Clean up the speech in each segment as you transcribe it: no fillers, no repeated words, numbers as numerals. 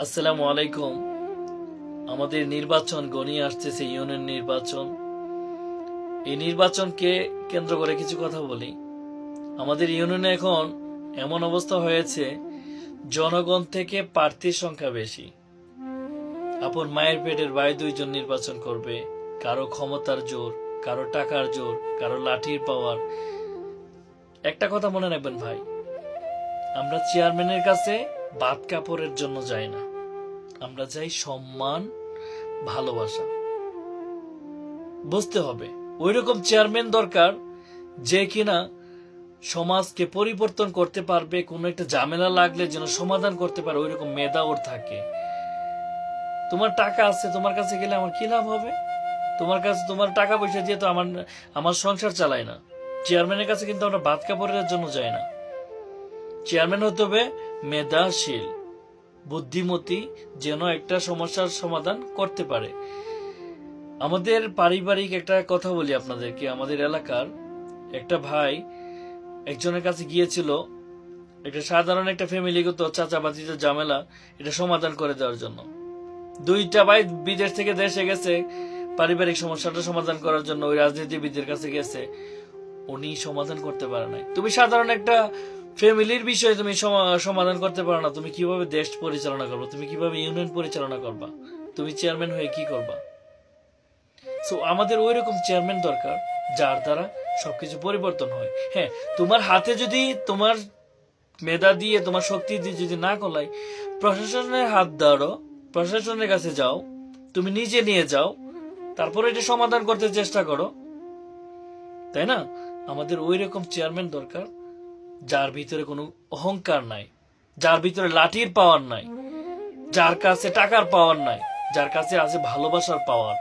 আসসালামু আলাইকুম। আমাদের নির্বাচন ঘনিয়ে আসতেছে, ইউনিয়ন নির্বাচন। এই নির্বাচনকে কেন্দ্র করে কিছু কথা বলি। আমাদের ইউনিয়নে এখন এমন অবস্থা হয়েছে, জনগণ থেকে প্রার্থীর সংখ্যা বেশি। আপন মায়ের পেটের ভাই দুইজন নির্বাচন করবে। কারো ক্ষমতার জোর, কারো টাকার জোর, কারো লাঠির পাওয়ার। একটা কথা মনে রাখবেন ভাই, আমরা চেয়ারম্যানের কাছে ভাত কাপড়ের জন্য যাই না, আমরা চাই সম্মান, ভালোবাসা। বুঝতে হবে ওইরকম চেয়ারম্যান দরকার যে কিনা সমাজকে পরিবর্তন করতে পারবে, কোন একটা ঝামেলা লাগলে যেন সমাধান করতে পারে, ওইরকম মেধা ওর থাকে। তোমার টাকা আছে, তোমার কাছে গেলে আমার কি লাভ হবে? তোমার কাছে তোমার টাকা পয়সা দিয়ে তো আমার সংসার চালায় না। চেয়ারম্যানের কাছে কিন্তু আমরা ভাত কাপড়ের জন্য যাই না। চেয়ারম্যান হতে হবে মেধাশীল, বুদ্ধিমতী, যেন একটা সমস্যার সমাধান করতে পারে। আমাদের পারিবারিক একটা কথা বলি আপনাদেরকে। আমাদের এলাকার একটা ভাই একজনের কাছে গিয়েছিল একটা সাধারণ একটা ফ্যামিলিগত চাচা বাতিজার ঝামেলা, এটা সমাধান করে দেওয়ার জন্য। দুইটা ভাই বিদেশ থেকে দেশে গেছে পারিবারিক সমস্যাটা সমাধান করার জন্য, ওই রাজনীতিবিদের কাছে গেছে, উনি সমাধান করতে পারে নাই। তুমি সাধারণ একটা ফ্যামিলির বিষয়ে তুমি সমাধান করতে পারো না, তুমি কিভাবে দেশ পরিচালনা করবা? তুমি কিভাবে ইউনিয়ন পরিচালনা করবা? তুমি চেয়ারম্যান হয়ে কি করবা? সো আমাদের ওই রকম চেয়ারম্যান দরকার যার দ্বারা সবকিছু পরিবর্তন হয়। হ্যাঁ, তোমার হাতে যদি তোমার মেধা দিয়ে, তোমার শক্তি দিয়ে যদি না কলাই, প্রশাসনের হাত ধরো, প্রশাসনের কাছে যাও, তুমি নিজে নিয়ে যাও, তারপরে এটা সমাধান করতে চেষ্টা করো, তাই না? আমাদের ওই রকম চেয়ারম্যান দরকার যার ভিতরে কোনো অহংকার নাই, যার ভিতরে লাঠির পাওয়ার নাই, যার কাছে টাকার পাওয়ার নাই, যার কাছে আছে ভালোবাসার পাওয়ার,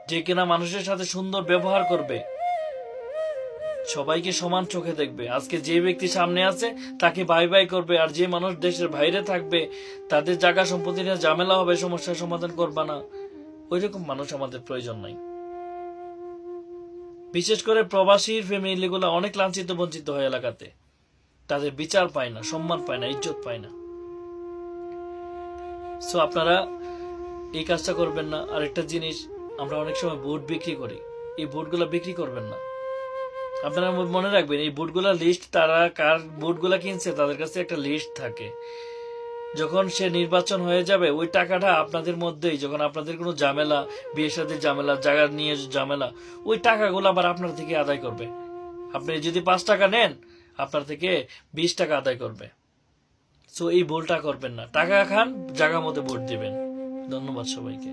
যে কিনা মানুষের সাথে সুন্দর ব্যবহার করবে, সবাইকে সমান চোখে দেখবে। আজকে যে ব্যক্তি সামনে আছে তাকে বাই বাই করবে, আর যে মানুষ দেশের বাইরে থাকবে, তাদের জায়গা সম্পত্তি নিয়ে ঝামেলা হবে, সমস্যার সমাধান করবে না, ওই রকম মানুষ আমাদের প্রয়োজন নাই। বিশেষ করে প্রবাসীর ফ্যামিলিগুলো অনেক লাঞ্ছিত বঞ্চিত হয় এলাকাতে, তাদের বিচার পায় না, সম্মান পায় না, ইজ্জত পায় না। সো আপনারা এই কাজটা করবেন না। আরেকটা জিনিস, আমরা অনেক সময় ভোট বিক্রি করি, এই ভোটগুলা বিক্রি করবেন না। আপনারা মনে রাখবেন, এই ভোটগুলা লিস্ট, তারা কার ভোটগুলা কিনছে তাদের কাছে একটা লিস্ট থাকে। যখন সে নির্বাচন হয়ে যাবে, ওই টাকাটা আপনাদের মধ্যেই, যখন আপনাদের কোনো ঝামেলা, বিয়ে শাদীর ঝামেলা, জায়গা নিয়ে ঝামেলা, ওই টাকাগুলো আবার আপনার থেকে আদায় করবে। আপনি যদি 5 টাকা নেন, আপনার থেকে 20 টাকা আদায় করবে। সো এই ভুলটা করবেন না, টাকা খান, জায়গা মতো ভোট দিবেন। ধন্যবাদ সবাইকে।